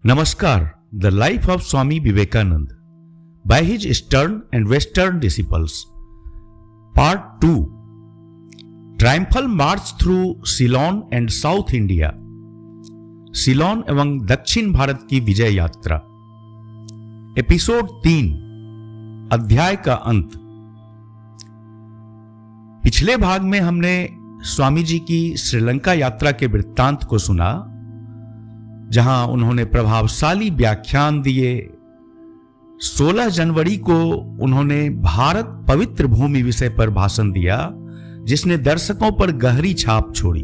Namaskar, the life of Swami Vivekananda by his Eastern and Western disciples. Part 2. Triumphal March through Ceylon and South India. Ceylon एवं दक्षिण भारत की विजय यात्रा। Episode 3, अध्याय का अंत। पिछले भाग में हमने स्वामी जी की श्रीलंका यात्रा के वृत्तांत को सुना, जहां उन्होंने प्रभावशाली व्याख्यान दिए। 16 जनवरी को उन्होंने भारत पवित्र भूमि विषय पर भाषण दिया, जिसने दर्शकों पर गहरी छाप छोड़ी।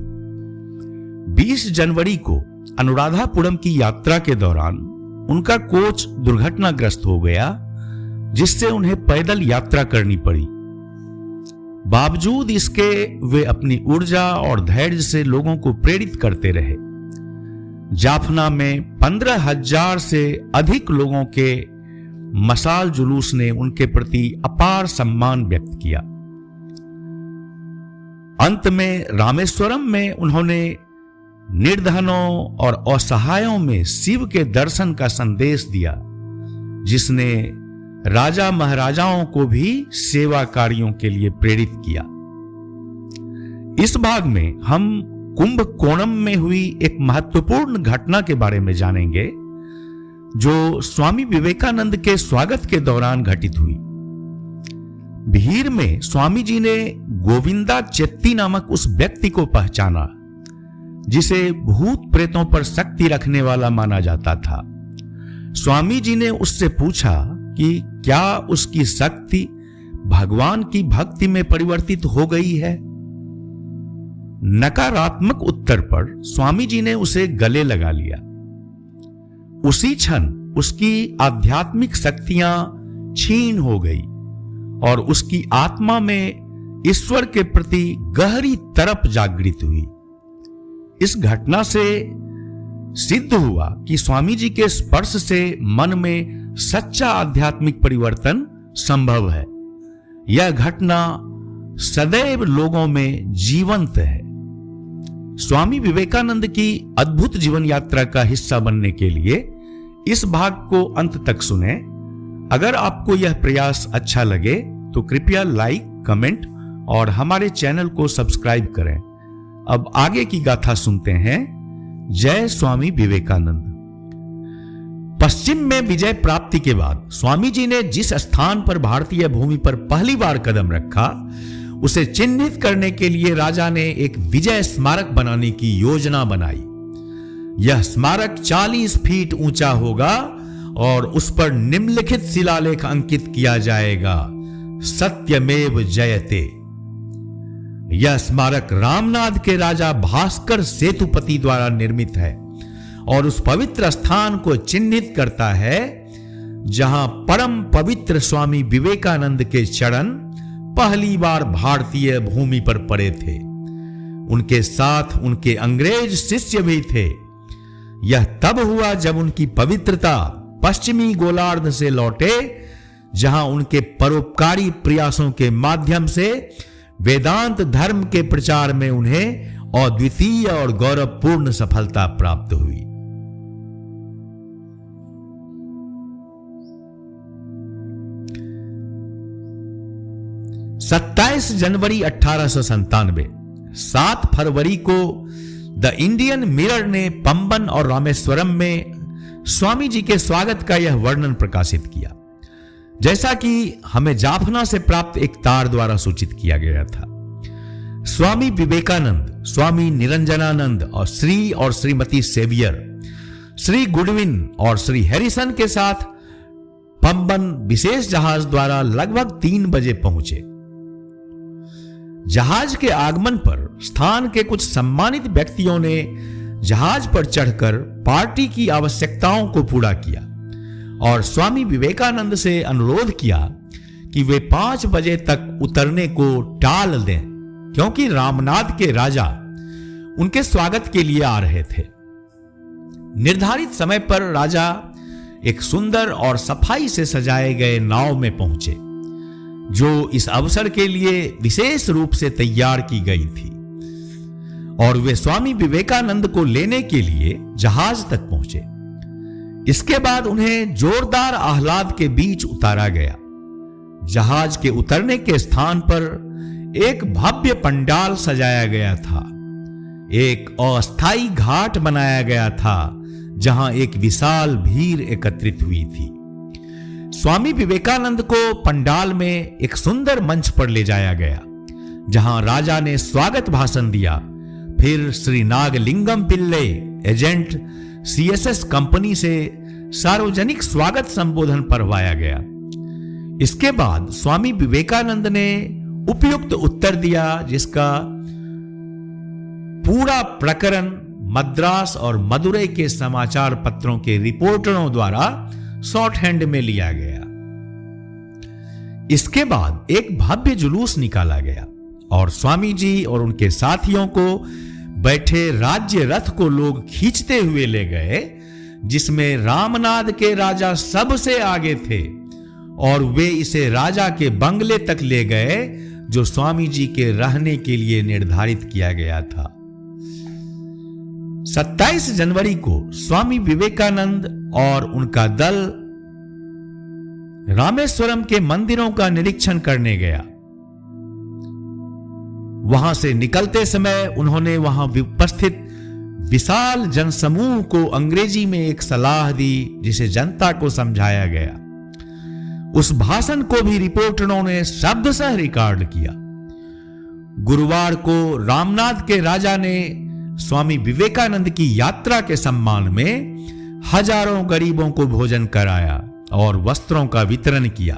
20 जनवरी को अनुराधापुरम की यात्रा के दौरान उनका कोच दुर्घटनाग्रस्त हो गया, जिससे उन्हें पैदल यात्रा करनी पड़ी। बावजूद इसके वे अपनी ऊर्जा और धैर्य से लोगों को प्रेरित करते रहे। जाफना में 15,000 से अधिक लोगों के मशाल जुलूस ने उनके प्रति अपार सम्मान व्यक्त किया। अंत में रामेश्वरम में उन्होंने निर्धनों और असहायों में शिव के दर्शन का संदेश दिया, जिसने राजा महाराजाओं को भी सेवा कार्यों के लिए प्रेरित किया। इस भाग में हम कुंभकोणम में हुई एक महत्वपूर्ण घटना के बारे में जानेंगे, जो स्वामी विवेकानंद के स्वागत के दौरान घटित हुई। भीड़ में स्वामी जी ने गोविंदा चेत्ती नामक उस व्यक्ति को पहचाना, जिसे भूत प्रेतों पर शक्ति रखने वाला माना जाता था। स्वामी जी ने उससे पूछा कि क्या उसकी शक्ति भगवान की भक्ति में परिवर्तित हो गई है। नकारात्मक उत्तर पर स्वामी जी ने उसे गले लगा लिया। उसी क्षण उसकी आध्यात्मिक शक्तियां छीन हो गई और उसकी आत्मा में ईश्वर के प्रति गहरी तरफ जागृत हुई। इस घटना से सिद्ध हुआ कि स्वामी जी के स्पर्श से मन में सच्चा आध्यात्मिक परिवर्तन संभव है। यह घटना सदैव लोगों में जीवंत है। स्वामी विवेकानंद की अद्भुत जीवन यात्रा का हिस्सा बनने के लिए इस भाग को अंत तक सुने। अगर आपको यह प्रयास अच्छा लगे तो कृपया लाइक, कमेंट और हमारे चैनल को सब्सक्राइब करें। अब आगे की गाथा सुनते हैं। जय स्वामी विवेकानंद। पश्चिम में विजय प्राप्ति के बाद स्वामी जी ने जिस स्थान पर भारतीय भूमि पर पहली बार कदम रखा, उसे चिन्हित करने के लिए राजा ने एक विजय स्मारक बनाने की योजना बनाई। यह स्मारक 40 फीट ऊंचा होगा और उस पर निम्नलिखित शिलालेख अंकित किया जाएगा: सत्यमेव जयते। यह स्मारक रामनाद के राजा भास्कर सेतुपति द्वारा निर्मित है और उस पवित्र स्थान को चिन्हित करता है जहां परम पवित्र स्वामी विवेकानंद के चरण पहली बार भारतीय भूमि पर पड़े थे। उनके साथ उनके अंग्रेज शिष्य भी थे। यह तब हुआ जब उनकी पवित्रता पश्चिमी गोलार्ध से लौटे, जहां उनके परोपकारी प्रयासों के माध्यम से वेदांत धर्म के प्रचार में उन्हें अद्वितीय और गौरवपूर्ण सफलता प्राप्त हुई। सत्ताईस जनवरी 1897, 7 फरवरी को द इंडियन मिरर ने पंबन और रामेश्वरम में स्वामी जी के स्वागत का यह वर्णन प्रकाशित किया, जैसा कि हमें जाफना से प्राप्त एक तार द्वारा सूचित किया गया था। स्वामी विवेकानंद, स्वामी निरंजनानंद और श्रीमती सेवियर, श्री गुडविन और श्री हैरिसन के साथ पंबन विशेष जहाज द्वारा लगभग 3 बजे पहुंचे। जहाज के आगमन पर स्थान के कुछ सम्मानित व्यक्तियों ने जहाज पर चढ़कर पार्टी की आवश्यकताओं को पूरा किया और स्वामी विवेकानंद से अनुरोध किया कि वे 5 बजे तक उतरने को टाल दें, क्योंकि रामनाद के राजा उनके स्वागत के लिए आ रहे थे। निर्धारित समय पर राजा एक सुंदर और सफाई से सजाए गए नाव में पहुंचे, जो इस अवसर के लिए विशेष रूप से तैयार की गई थी, और वे स्वामी विवेकानंद को लेने के लिए जहाज तक पहुंचे। इसके बाद उन्हें जोरदार आह्लाद के बीच उतारा गया। जहाज के उतरने के स्थान पर एक भव्य पंडाल सजाया गया था। एक अस्थायी घाट बनाया गया था जहां एक विशाल भीड़ एकत्रित हुई थी। स्वामी विवेकानंद को पंडाल में एक सुंदर मंच पर ले जाया गया, जहां राजा ने स्वागत भाषण दिया। फिर श्री नागलिंगम पिल्ले, एजेंट सीएसएस कंपनी से सार्वजनिक स्वागत संबोधन पढ़वाया गया। इसके बाद स्वामी विवेकानंद ने उपयुक्त उत्तर दिया, जिसका पूरा प्रकरण मद्रास और मदुरई के समाचार पत्रों के रिपोर्टरों द्वारा शॉर्ट हैंड में लिया गया। इसके बाद एक भव्य जुलूस निकाला गया और स्वामी जी और उनके साथियों को बैठे राज्य रथ को लोग खींचते हुए ले गए, जिसमें रामनाद के राजा सबसे आगे थे और वे इसे राजा के बंगले तक ले गए, जो स्वामी जी के रहने के लिए निर्धारित किया गया था। 27 जनवरी को स्वामी विवेकानंद और उनका दल रामेश्वरम के मंदिरों का निरीक्षण करने गया। वहां से निकलते समय उन्होंने वहां उपस्थित विशाल जनसमूह को अंग्रेजी में एक सलाह दी, जिसे जनता को समझाया गया। उस भाषण को भी रिपोर्टरों ने शब्दशः रिकॉर्ड किया। गुरुवार को रामनाथ के राजा ने स्वामी विवेकानंद की यात्रा के सम्मान में हजारों गरीबों को भोजन कराया और वस्त्रों का वितरण किया।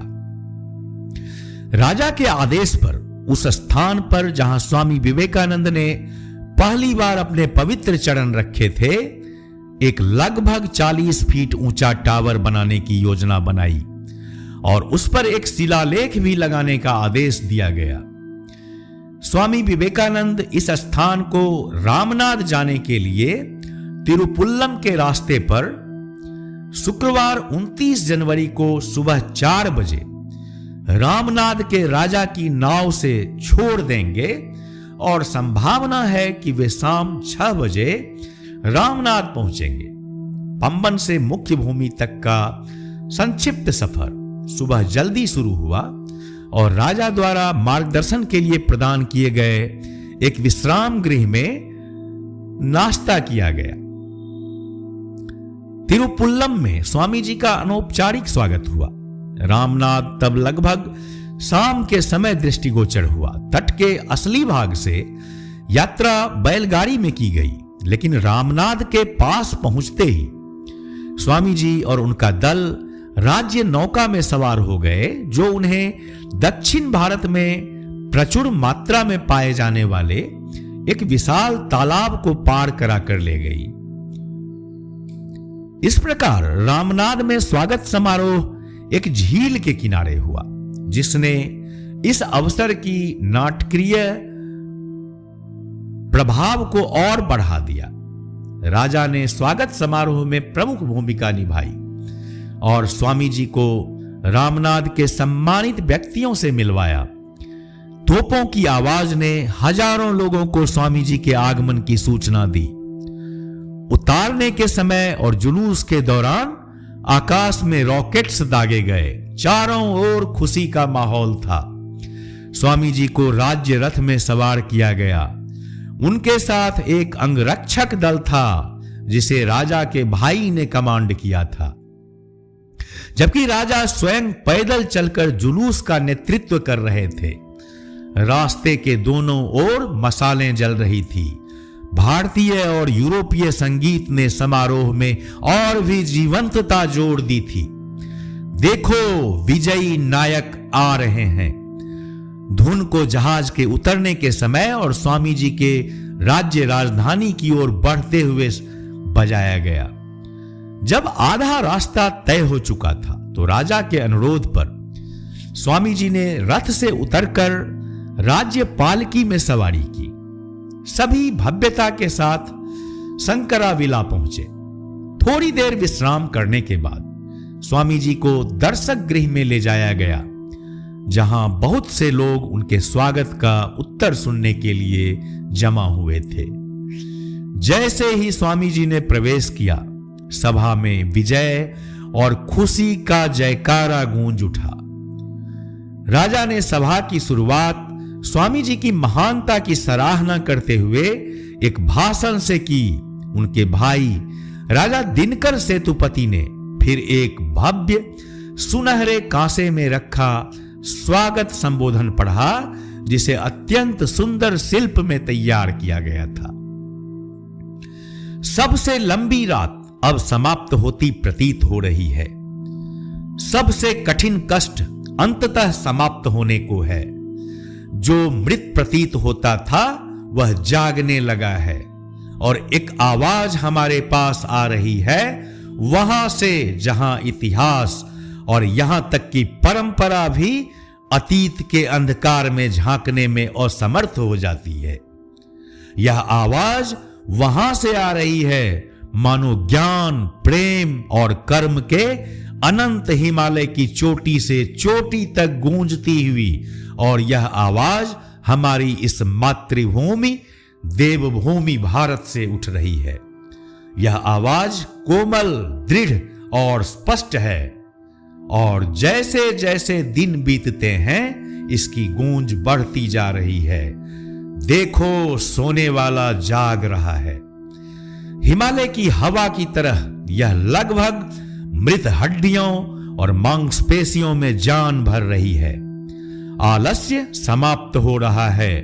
राजा के आदेश पर उस स्थान पर जहां स्वामी विवेकानंद ने पहली बार अपने पवित्र चरण रखे थे, एक लगभग 40 फीट ऊंचा टावर बनाने की योजना बनाई और उस पर एक शिलालेख भी लगाने का आदेश दिया गया। स्वामी विवेकानंद इस स्थान को रामनाद जाने के लिए तिरुपुल्लम के रास्ते पर शुक्रवार 29 जनवरी को सुबह 4 बजे रामनाद के राजा की नाव से छोड़ देंगे और संभावना है कि वे शाम 6 बजे रामनाद पहुंचेंगे। पंबन से मुख्य भूमि तक का संक्षिप्त सफर सुबह जल्दी शुरू हुआ और राजा द्वारा मार्गदर्शन के लिए प्रदान किए गए एक विश्राम गृह में नाश्ता किया गया। तिरुपुल्लम में स्वामी जी का अनौपचारिक स्वागत हुआ। रामनाद तब लगभग शाम के समय दृष्टिगोचर हुआ। तट के असली भाग से यात्रा बैलगाड़ी में की गई, लेकिन रामनाद के पास पहुंचते ही स्वामी जी और उनका दल राज्य नौका में सवार हो गए, जो उन्हें दक्षिण भारत में प्रचुर मात्रा में पाए जाने वाले एक विशाल तालाब को पार करा कर ले गई। इस प्रकार रामनाद में स्वागत समारोह एक झील के किनारे हुआ, जिसने इस अवसर की नाटकीय प्रभाव को और बढ़ा दिया। राजा ने स्वागत समारोह में प्रमुख भूमिका निभाई और स्वामी जी को रामनाद के सम्मानित व्यक्तियों से मिलवाया। तोपों की आवाज ने हजारों लोगों को स्वामी जी के आगमन की सूचना दी। उतारने के समय और जुलूस के दौरान आकाश में रॉकेट्स दागे गए। चारों ओर खुशी का माहौल था। स्वामी जी को राज्य रथ में सवार किया गया। उनके साथ एक अंगरक्षक दल था, जिसे राजा के भाई ने कमांड किया था, जबकि राजा स्वयं पैदल चलकर जुलूस का नेतृत्व कर रहे थे। रास्ते के दोनों ओर मशालें जल रही थी। भारतीय और यूरोपीय संगीत ने समारोह में और भी जीवंतता जोड़ दी थी। देखो, विजयी नायक आ रहे हैं। धुन को जहाज के उतरने के समय और स्वामी जी के राज्य राजधानी की ओर बढ़ते हुए बजाया गया। जब आधा रास्ता तय हो चुका था तो राजा के अनुरोध पर स्वामी जी ने रथ से उतरकर राज्य पालकी में सवारी की। सभी भव्यता के साथ शंकराविला पहुंचे। थोड़ी देर विश्राम करने के बाद स्वामी जी को दर्शक गृह में ले जाया गया, जहां बहुत से लोग उनके स्वागत का उत्तर सुनने के लिए जमा हुए थे। जैसे ही स्वामी जी ने प्रवेश किया, सभा में विजय और खुशी का जयकारा गूंज उठा। राजा ने सभा की शुरुआत स्वामी जी की महानता की सराहना करते हुए एक भाषण से की। उनके भाई राजा दिनकर सेतुपति ने फिर एक भव्य सुनहरे कांसे में रखा स्वागत संबोधन पढ़ा, जिसे अत्यंत सुंदर शिल्प में तैयार किया गया था। सबसे लंबी रात अब समाप्त होती प्रतीत हो रही है। सबसे कठिन कष्ट अंततः समाप्त होने को है। जो मृत प्रतीत होता था वह जागने लगा है और एक आवाज हमारे पास आ रही है, वहां से जहां इतिहास और यहां तक कि परंपरा भी अतीत के अंधकार में झांकने में असमर्थ हो जाती है। यह आवाज वहां से आ रही है मानो ज्ञान, प्रेम और कर्म के अनंत हिमालय की चोटी से चोटी तक गूंजती हुई, और यह आवाज हमारी इस मातृभूमि देवभूमि भारत से उठ रही है। यह आवाज कोमल, दृढ़ और स्पष्ट है, और जैसे जैसे दिन बीतते हैं इसकी गूंज बढ़ती जा रही है। देखो, सोने वाला जाग रहा है। हिमालय की हवा की तरह यह लगभग मृत हड्डियों और मांसपेशियों में जान भर रही है। आलस्य समाप्त हो रहा है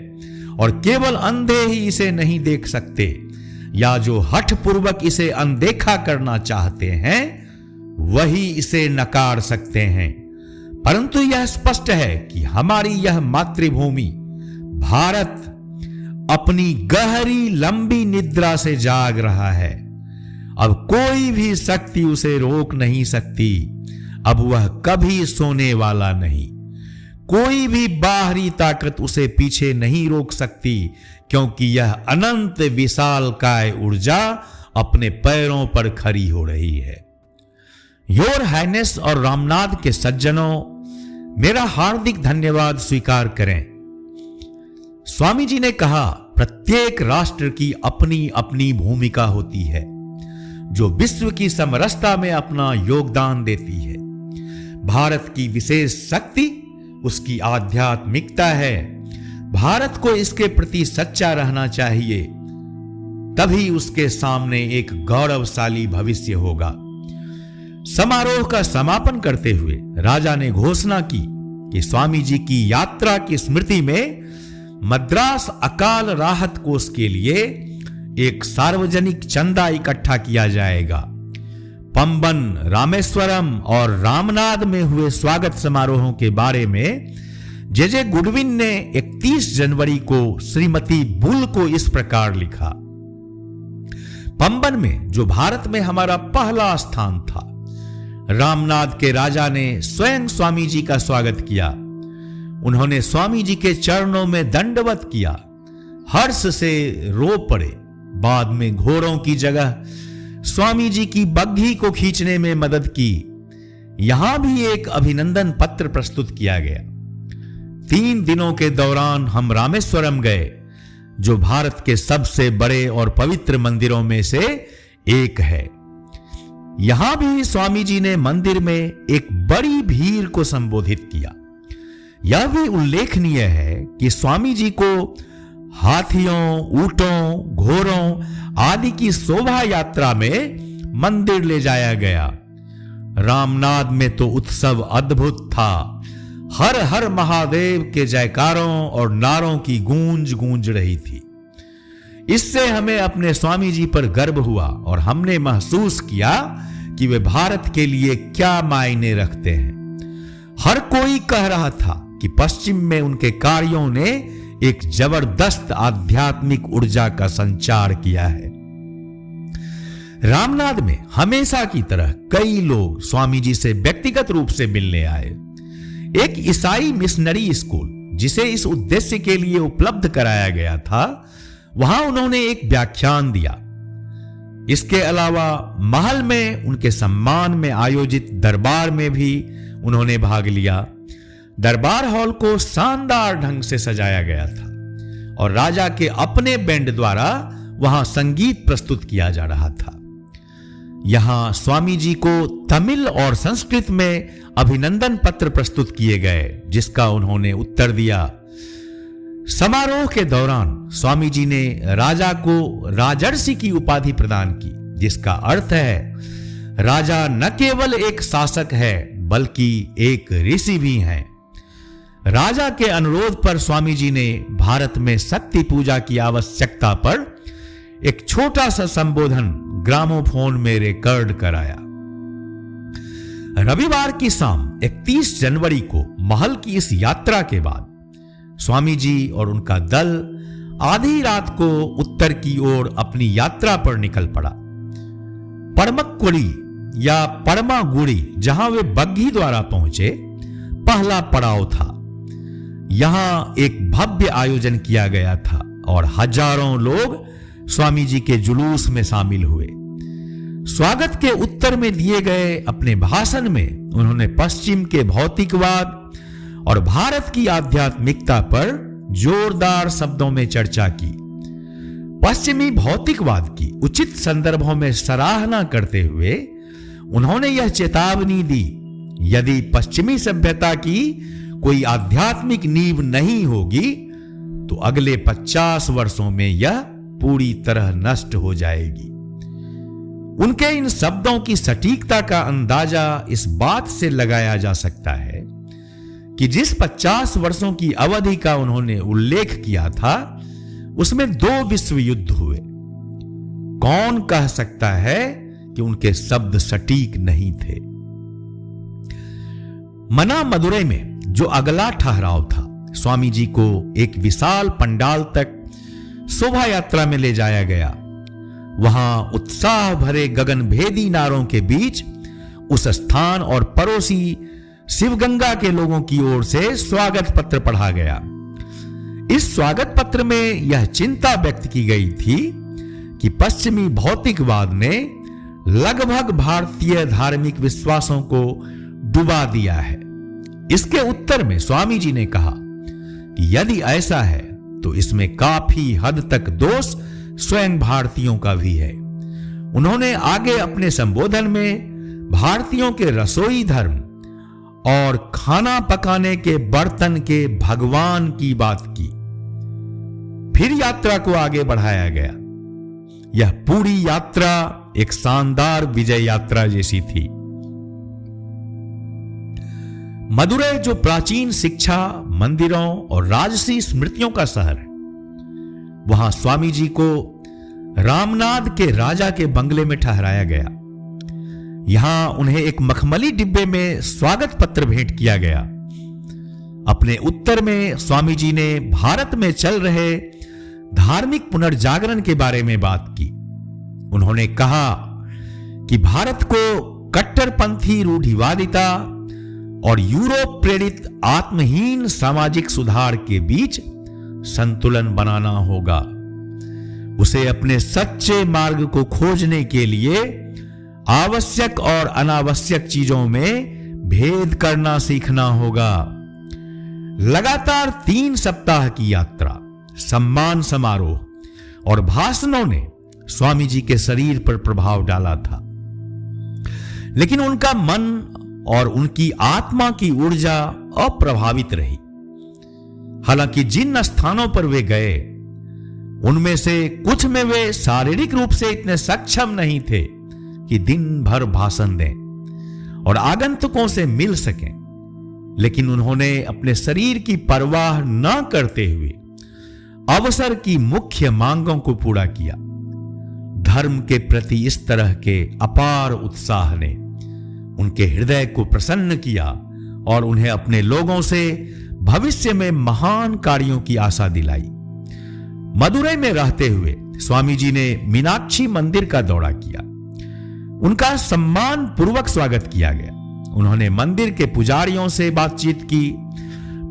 और केवल अंधे ही इसे नहीं देख सकते, या जो हठ पूर्वक इसे अनदेखा करना चाहते हैं वही इसे नकार सकते हैं। परंतु यह स्पष्ट है कि हमारी यह मातृभूमि भारत अपनी गहरी लंबी निद्रा से जाग रहा है। अब कोई भी शक्ति उसे रोक नहीं सकती। अब वह कभी सोने वाला नहीं। कोई भी बाहरी ताकत उसे पीछे नहीं रोक सकती, क्योंकि यह अनंत विशालकाय ऊर्जा अपने पैरों पर खड़ी हो रही है। योर हाइनेस और रामनाथ के सज्जनों, मेरा हार्दिक धन्यवाद स्वीकार करें। स्वामी जी ने कहा, प्रत्येक राष्ट्र की अपनी अपनी भूमिका होती है जो विश्व की समरसता में अपना योगदान देती है। भारत की विशेष शक्ति उसकी आध्यात्मिकता है। भारत को इसके प्रति सच्चा रहना चाहिए, तभी उसके सामने एक गौरवशाली भविष्य होगा। समारोह का समापन करते हुए राजा ने घोषणा की कि स्वामी जी की यात्रा की स्मृति में मद्रास अकाल राहत कोष के लिए एक सार्वजनिक चंदा इकट्ठा किया जाएगा। पंबन, रामेश्वरम और रामनाद में हुए स्वागत समारोहों के बारे में जे गुडविन ने 31 जनवरी को श्रीमती बुल को इस प्रकार लिखा। पंबन में, जो भारत में हमारा पहला स्थान था, रामनाद के राजा ने स्वयं स्वामी जी का स्वागत किया। उन्होंने स्वामी जी के चरणों में दंडवत किया, हर्ष से रो पड़े। बाद में घोड़ों की जगह स्वामी जी की बग्घी को खींचने में मदद की। यहां भी एक अभिनंदन पत्र प्रस्तुत किया गया। 3 दिनों के दौरान हम रामेश्वरम गए, जो भारत के सबसे बड़े और पवित्र मंदिरों में से एक है। यहां भी स्वामी जी ने मंदिर में एक बड़ी भीड़ को संबोधित किया। यह भी उल्लेखनीय है कि स्वामी जी को हाथियों, ऊंटों, घोड़ों आदि की शोभा यात्रा में मंदिर ले जाया गया। रामनाद में तो उत्सव अद्भुत था। हर हर महादेव के जयकारों और नारों की गूंज गूंज रही थी। इससे हमें अपने स्वामी जी पर गर्व हुआ और हमने महसूस किया कि वे भारत के लिए क्या मायने रखते हैं। हर कोई कह रहा था कि पश्चिम में उनके कार्यों ने एक जबरदस्त आध्यात्मिक ऊर्जा का संचार किया है। रामनाद में हमेशा की तरह कई लोग स्वामी जी से व्यक्तिगत रूप से मिलने आए। एक ईसाई मिशनरी स्कूल, जिसे इस उद्देश्य के लिए उपलब्ध कराया गया था, वहां उन्होंने एक व्याख्यान दिया। इसके अलावा महल में उनके सम्मान में आयोजित दरबार में भी उन्होंने भाग लिया। दरबार हॉल को शानदार ढंग से सजाया गया था और राजा के अपने बैंड द्वारा वहां संगीत प्रस्तुत किया जा रहा था। यहां स्वामी जी को तमिल और संस्कृत में अभिनंदन पत्र प्रस्तुत किए गए, जिसका उन्होंने उत्तर दिया। समारोह के दौरान स्वामी जी ने राजा को राजर्षि की उपाधि प्रदान की, जिसका अर्थ है राजा न केवल एक शासक है बल्कि एक ऋषि भी हैं। राजा के अनुरोध पर स्वामी जी ने भारत में शक्ति पूजा की आवश्यकता पर एक छोटा सा संबोधन ग्रामोफोन में रिकॉर्ड कराया। रविवार की शाम 31 जनवरी को महल की इस यात्रा के बाद स्वामी जी और उनका दल आधी रात को उत्तर की ओर अपनी यात्रा पर निकल पड़ा। परमक्कुड़ी या परमागुड़ी, जहां वे बग्घी द्वारा पहुंचे, पहला पड़ाव था। यहां एक भव्य आयोजन किया गया था और हजारों लोग स्वामी जी के जुलूस में शामिल हुए। स्वागत के उत्तर में दिए गए अपने भाषण में उन्होंने पश्चिम के भौतिकवाद और भारत की आध्यात्मिकता पर जोरदार शब्दों में चर्चा की। पश्चिमी भौतिकवाद की उचित संदर्भों में सराहना करते हुए उन्होंने यह चेतावनी दी, यदि पश्चिमी सभ्यता की कोई आध्यात्मिक नींव नहीं होगी तो अगले 50 वर्षों में यह पूरी तरह नष्ट हो जाएगी। उनके इन शब्दों की सटीकता का अंदाजा इस बात से लगाया जा सकता है कि जिस 50 वर्षों की अवधि का उन्होंने उल्लेख किया था, उसमें 2 विश्व युद्ध हुए। कौन कह सकता है कि उनके शब्द सटीक नहीं थे। मना मदुरै में जो अगला ठहराव था, स्वामी जी को एक विशाल पंडाल तक शोभा यात्रा में ले जाया गया। वहां उत्साह भरे गगनभेदी नारों के बीच उस स्थान और पड़ोसी शिवगंगा के लोगों की ओर से स्वागत पत्र पढ़ा गया। इस स्वागत पत्र में यह चिंता व्यक्त की गई थी कि पश्चिमी भौतिकवाद ने लगभग भारतीय धार्मिक विश्वासों को डुबा दिया है। इसके उत्तर में स्वामी जी ने कहा कि यदि ऐसा है तो इसमें काफी हद तक दोष स्वयं भारतीयों का भी है। उन्होंने आगे अपने संबोधन में भारतीयों के रसोई धर्म और खाना पकाने के बर्तन के भगवान की बात की। फिर यात्रा को आगे बढ़ाया गया। यह पूरी यात्रा एक शानदार विजय यात्रा जैसी थी। मदुरै जो प्राचीन शिक्षा, मंदिरों और राजसी स्मृतियों का शहर है, वहां स्वामी जी को रामनाद के राजा के बंगले में ठहराया गया। यहां उन्हें एक मखमली डिब्बे में स्वागत पत्र भेंट किया गया। अपने उत्तर में स्वामी जी ने भारत में चल रहे धार्मिक पुनर्जागरण के बारे में बात की। उन्होंने कहा कि भारत को कट्टरपंथी रूढ़िवादिता और यूरोप प्रेरित आत्महीन सामाजिक सुधार के बीच संतुलन बनाना होगा। उसे अपने सच्चे मार्ग को खोजने के लिए आवश्यक और अनावश्यक चीजों में भेद करना सीखना होगा। लगातार 3 सप्ताह की यात्रा, सम्मान समारोह और भाषणों ने स्वामी जी के शरीर पर प्रभाव डाला था, लेकिन उनका मन और उनकी आत्मा की ऊर्जा अप्रभावित रही। हालांकि जिन स्थानों पर वे गए, उनमें से कुछ में वे शारीरिक रूप से इतने सक्षम नहीं थे कि दिन भर भाषण दें और आगंतुकों से मिल सकें, लेकिन उन्होंने अपने शरीर की परवाह न करते हुए अवसर की मुख्य मांगों को पूरा किया। धर्म के प्रति इस तरह के अपार उत्साह ने उनके हृदय को प्रसन्न किया और उन्हें अपने लोगों से भविष्य में महान कार्यों की आशा दिलाई। मदुरै में रहते हुए स्वामी जी ने मीनाक्षी मंदिर का दौरा किया। उनका सम्मान पूर्वक स्वागत किया गया। उन्होंने मंदिर के पुजारियों से बातचीत की,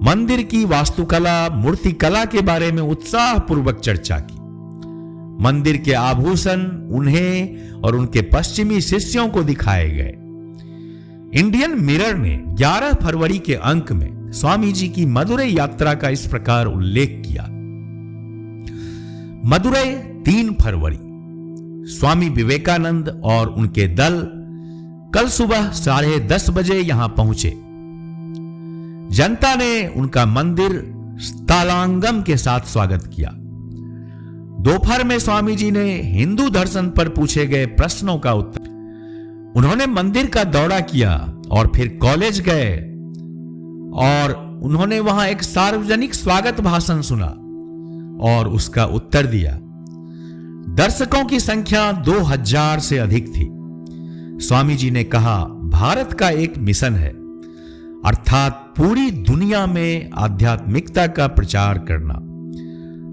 मंदिर की वास्तुकला, मूर्तिकला के बारे में उत्साहपूर्वक चर्चा की। मंदिर के आभूषण उन्हें और उनके पश्चिमी शिष्यों को दिखाए गए। इंडियन मिरर ने 11 फरवरी के अंक में स्वामी जी की मदुरै यात्रा का इस प्रकार उल्लेख किया। मदुरै 3 फरवरी, स्वामी विवेकानंद और उनके दल कल सुबह 10:30 बजे यहां पहुंचे। जनता ने उनका मंदिर तालांगम के साथ स्वागत किया। दोपहर में स्वामी जी ने हिंदू दर्शन पर पूछे गए प्रश्नों का उत्तर। उन्होंने मंदिर का दौरा किया और फिर कॉलेज गए और उन्होंने वहां एक सार्वजनिक स्वागत भाषण सुना और उसका उत्तर दिया। दर्शकों की संख्या 2000 से अधिक थी। स्वामी जी ने कहा, भारत का एक मिशन है, अर्थात पूरी दुनिया में आध्यात्मिकता का प्रचार करना।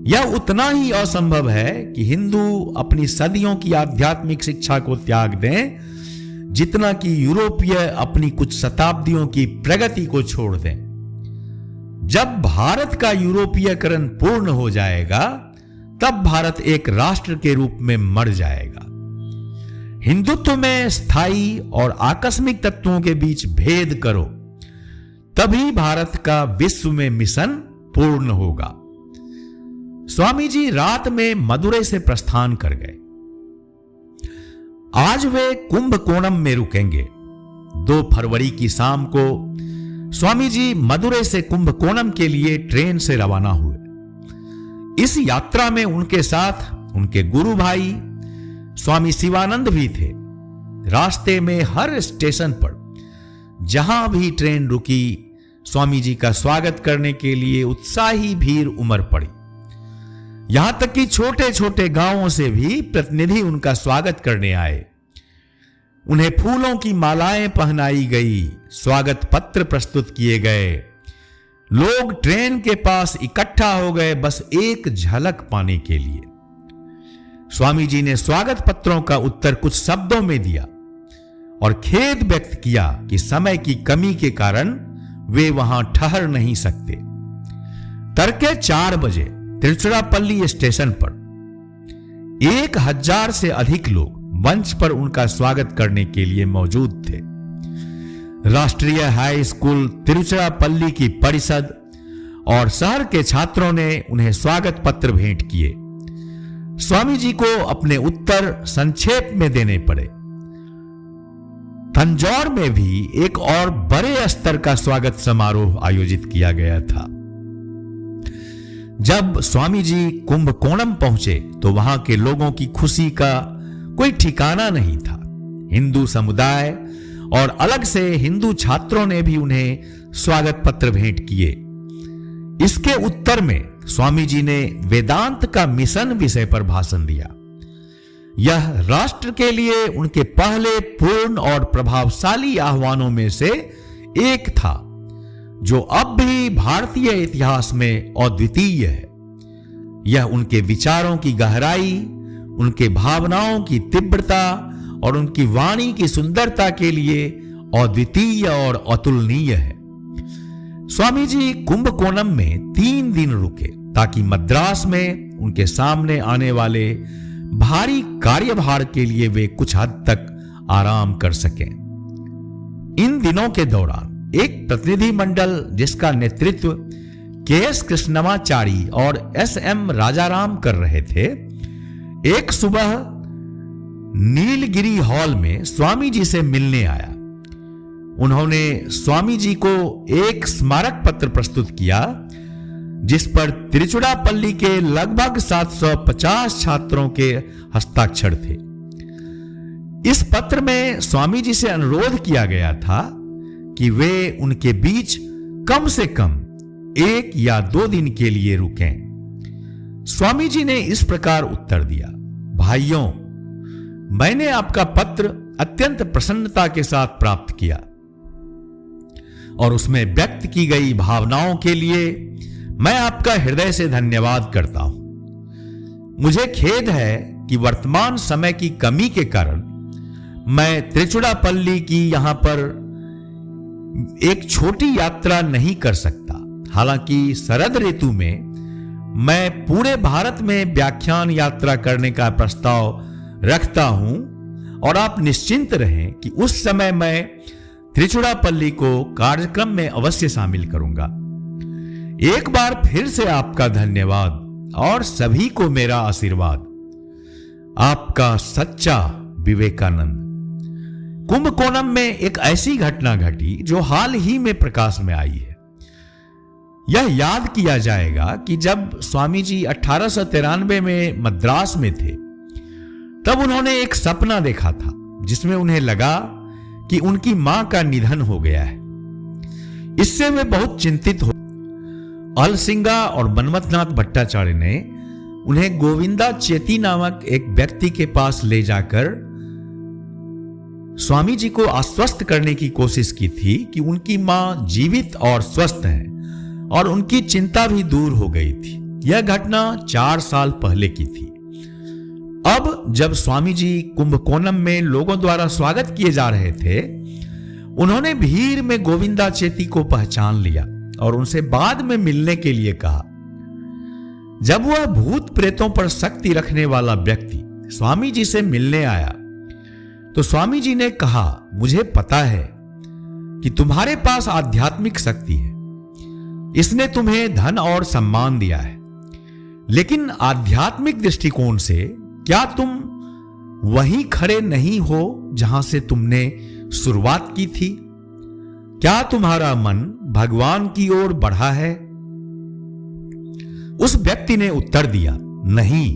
यह उतना ही असंभव है कि हिंदू अपनी सदियों की आध्यात्मिक शिक्षा को त्याग दें, जितना कि यूरोपीय अपनी कुछ शताब्दियों की प्रगति को छोड़ दें। जब भारत का यूरोपीयकरण पूर्ण हो जाएगा, तब भारत एक राष्ट्र के रूप में मर जाएगा। हिंदुत्व में स्थायी और आकस्मिक तत्वों के बीच भेद करो, तभी भारत का विश्व में मिशन पूर्ण होगा। स्वामी जी रात में मदुरै से प्रस्थान कर गए। आज वे कुंभकोणम में रुकेंगे। 2 फरवरी की शाम को स्वामी जी मदुरै से कुंभकोणम के लिए ट्रेन से रवाना हुए। इस यात्रा में उनके साथ उनके गुरु भाई स्वामी शिवानंद भी थे। रास्ते में हर स्टेशन पर जहां भी ट्रेन रुकी, स्वामी जी का स्वागत करने के लिए उत्साही भीड़ उमड़ पड़ी। यहां तक कि छोटे छोटे गांवों से भी प्रतिनिधि उनका स्वागत करने आए। उन्हें फूलों की मालाएं पहनाई गई, स्वागत पत्र प्रस्तुत किए गए। लोग ट्रेन के पास इकट्ठा हो गए बस एक झलक पाने के लिए। स्वामी जी ने स्वागत पत्रों का उत्तर कुछ शब्दों में दिया और खेद व्यक्त किया कि समय की कमी के कारण वे वहां ठहर नहीं सकते। तड़के 4 बजे तिरुचिरापल्ली स्टेशन पर 1000 से अधिक लोग मंच पर उनका स्वागत करने के लिए मौजूद थे। राष्ट्रीय हाई स्कूल तिरुचिरापल्ली की परिषद और शहर के छात्रों ने उन्हें स्वागत पत्र भेंट किए। स्वामी जी को अपने उत्तर संक्षेप में देने पड़े। तंजौर में भी एक और बड़े स्तर का स्वागत समारोह आयोजित किया गया था। जब स्वामी जी कुंभकोणम पहुंचे तो वहां के लोगों की खुशी का कोई ठिकाना नहीं था। हिंदू समुदाय और अलग से हिंदू छात्रों ने भी उन्हें स्वागत पत्र भेंट किए। इसके उत्तर में स्वामी जी ने वेदांत का मिशन विषय पर भाषण दिया। यह राष्ट्र के लिए उनके पहले पूर्ण और प्रभावशाली आह्वानों में से एक था, जो अब भी भारतीय इतिहास में अद्वितीय है। यह उनके विचारों की गहराई, उनके भावनाओं की तीव्रता और उनकी वाणी की सुंदरता के लिए अद्वितीय और अतुलनीय है। स्वामी जी कुंभकोणम में 3 दिन रुके ताकि मद्रास में उनके सामने आने वाले भारी कार्यभार के लिए वे कुछ हद तक आराम कर सकें। इन दिनों के दौरान एक प्रतिनिधि मंडल जिसका नेतृत्व के.एस. कृष्णमाचारी और S.M. राजाराम कर रहे थे, एक सुबह नीलगिरी हॉल में स्वामी जी से मिलने आया। उन्होंने स्वामी जी को एक स्मारक पत्र प्रस्तुत किया जिस पर तिरुचिरापल्ली के लगभग 750 छात्रों के हस्ताक्षर थे। इस पत्र में स्वामी जी से अनुरोध किया गया था कि वे उनके बीच कम से कम 1 या 2 दिन के लिए रुकें। स्वामी जी ने इस प्रकार उत्तर दिया, भाइयों, मैंने आपका पत्र अत्यंत प्रसन्नता के साथ प्राप्त किया और उसमें व्यक्त की गई भावनाओं के लिए मैं आपका हृदय से धन्यवाद करता हूं। मुझे खेद है कि वर्तमान समय की कमी के कारण मैं तिरुचिरापल्ली की यहां पर एक छोटी यात्रा नहीं कर सकता। हालांकि शरद ऋतु में मैं पूरे भारत में व्याख्यान यात्रा करने का प्रस्ताव रखता हूं और आप निश्चिंत रहें कि उस समय मैं तिरुचिरापल्ली को कार्यक्रम में अवश्य शामिल करूंगा। एक बार फिर से आपका धन्यवाद और सभी को मेरा आशीर्वाद। आपका सच्चा विवेकानंद। कुंभकोणम में एक ऐसी घटना घटी जो हाल ही में प्रकाश में आई है। यह याद किया जाएगा कि जब स्वामी जी 1893 में मद्रास में थे, तब उन्होंने एक सपना देखा था जिसमें उन्हें लगा कि उनकी मां का निधन हो गया है। इससे वे बहुत चिंतित हो। अलसिंगा और मनमथनाथ भट्टाचार्य ने उन्हें गोविंदा चेती नामक एक व्यक्ति के पास ले जाकर स्वामी जी को आश्वस्त करने की कोशिश की थी कि उनकी मां जीवित और स्वस्थ हैं और उनकी चिंता भी दूर हो गई थी। यह घटना 4 साल पहले की थी। अब जब स्वामी जी कुंभकोणम में लोगों द्वारा स्वागत किए जा रहे थे, उन्होंने भीड़ में गोविंदा चेती को पहचान लिया और उनसे बाद में मिलने के लिए कहा। जब वह भूत प्रेतों पर शक्ति रखने वाला व्यक्ति स्वामी जी से मिलने आया, तो स्वामी जी ने कहा, मुझे पता है कि तुम्हारे पास आध्यात्मिक शक्ति है, इसने तुम्हें धन और सम्मान दिया है, लेकिन आध्यात्मिक दृष्टिकोण से क्या तुम वहीं खड़े नहीं हो जहां से तुमने शुरुआत की थी? क्या तुम्हारा मन भगवान की ओर बढ़ा है? उस व्यक्ति ने उत्तर दिया, नहीं,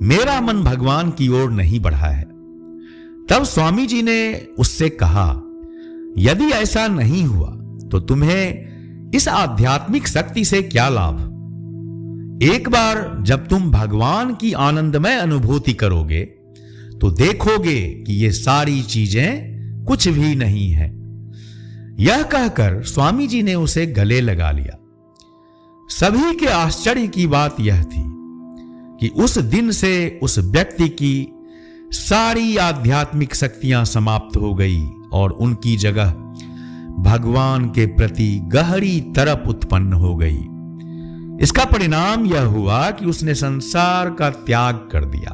मेरा मन भगवान की ओर नहीं बढ़ा है। तब स्वामी जी ने उससे कहा, यदि ऐसा नहीं हुआ तो तुम्हें इस आध्यात्मिक शक्ति से क्या लाभ? एक बार जब तुम भगवान की आनंदमय अनुभूति करोगे तो देखोगे कि ये सारी चीजें कुछ भी नहीं है। यह कहकर स्वामी जी ने उसे गले लगा लिया। सभी के आश्चर्य की बात यह थी कि उस दिन से उस व्यक्ति की सारी आध्यात्मिक शक्तियां समाप्त हो गई और उनकी जगह भगवान के प्रति गहरी तरफ उत्पन्न हो गई। इसका परिणाम यह हुआ कि उसने संसार का त्याग कर दिया।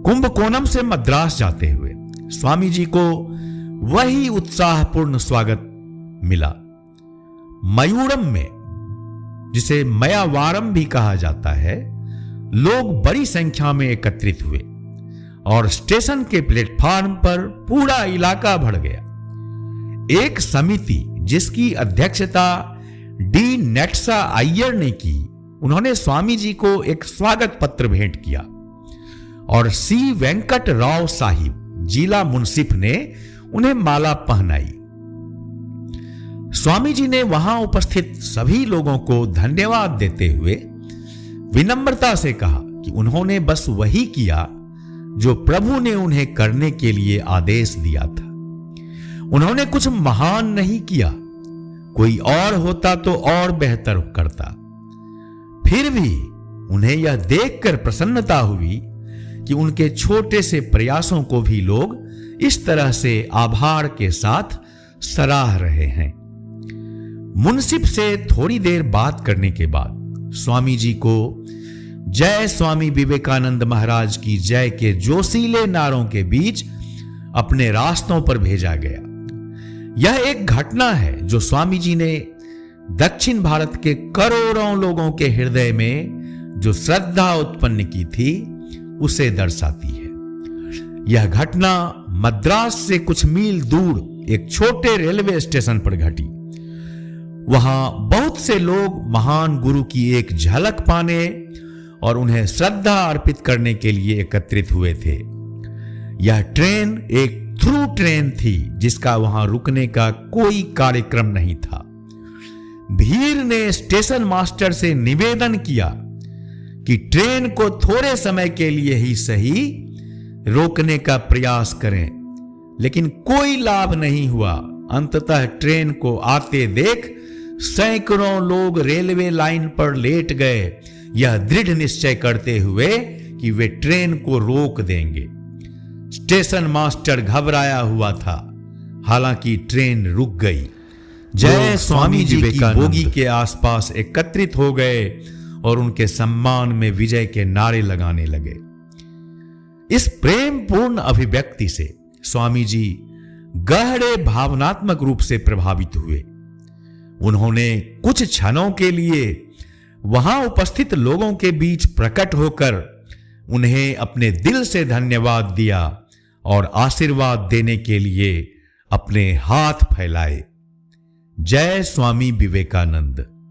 कुंभकोणम से मद्रास जाते हुए स्वामी जी को वही उत्साहपूर्ण स्वागत मिला। मयूरम में, जिसे मयावारम भी कहा जाता है, लोग बड़ी संख्या में एकत्रित हुए और स्टेशन के प्लेटफार्म पर पूरा इलाका भर गया। एक समिति जिसकी अध्यक्षता डी नेट्सा अय्यर ने की, उन्होंने स्वामी जी को एक स्वागत पत्र भेंट किया और सी वेंकट राव साहिब जिला मुंसिफ ने उन्हें माला पहनाई। स्वामी जी ने वहां उपस्थित सभी लोगों को धन्यवाद देते हुए विनम्रता से कहा कि उन्होंने बस वही किया जो प्रभु ने उन्हें करने के लिए आदेश दिया था। उन्होंने कुछ महान नहीं किया, कोई और होता तो और बेहतर करता। फिर भी उन्हें यह देखकर प्रसन्नता हुई कि उनके छोटे से प्रयासों को भी लोग इस तरह से आभार के साथ सराह रहे हैं। मुंसिफ से थोड़ी देर बात करने के बाद स्वामी जी को जय स्वामी विवेकानंद महाराज की जय के जोशीले नारों के बीच अपने रास्तों पर भेजा गया। यह एक घटना है जो स्वामी जी ने दक्षिण भारत के करोड़ों लोगों के हृदय में जो श्रद्धा उत्पन्न की थी, उसे दर्शाती है। यह घटना मद्रास से कुछ मील दूर एक छोटे रेलवे स्टेशन पर घटी। वहां बहुत से लोग महान गुरु की एक झलक पाने और उन्हें श्रद्धा अर्पित करने के लिए एकत्रित हुए थे। यह ट्रेन एक थ्रू ट्रेन थी जिसका वहां रुकने का कोई कार्यक्रम नहीं था। भीड़ ने स्टेशन मास्टर से निवेदन किया कि ट्रेन को थोड़े समय के लिए ही सही रोकने का प्रयास करें, लेकिन कोई लाभ नहीं हुआ। अंततः ट्रेन को आते देख सैकड़ों लोग रेलवे लाइन पर लेट गए, यह दृढ़ निश्चय करते हुए कि वे ट्रेन को रोक देंगे। स्टेशन मास्टर घबराया हुआ था, हालांकि ट्रेन रुक गई। जय स्वामी जी की बोगी के आसपास एकत्रित हो गए और उनके सम्मान में विजय के नारे लगाने लगे। इस प्रेम पूर्ण अभिव्यक्ति से स्वामी जी गहरे भावनात्मक रूप से प्रभावित हुए। उन्होंने कुछ क्षणों के लिए वहां उपस्थित लोगों के बीच प्रकट होकर उन्हें अपने दिल से धन्यवाद दिया और आशीर्वाद देने के लिए अपने हाथ फैलाए। जय स्वामी विवेकानंद।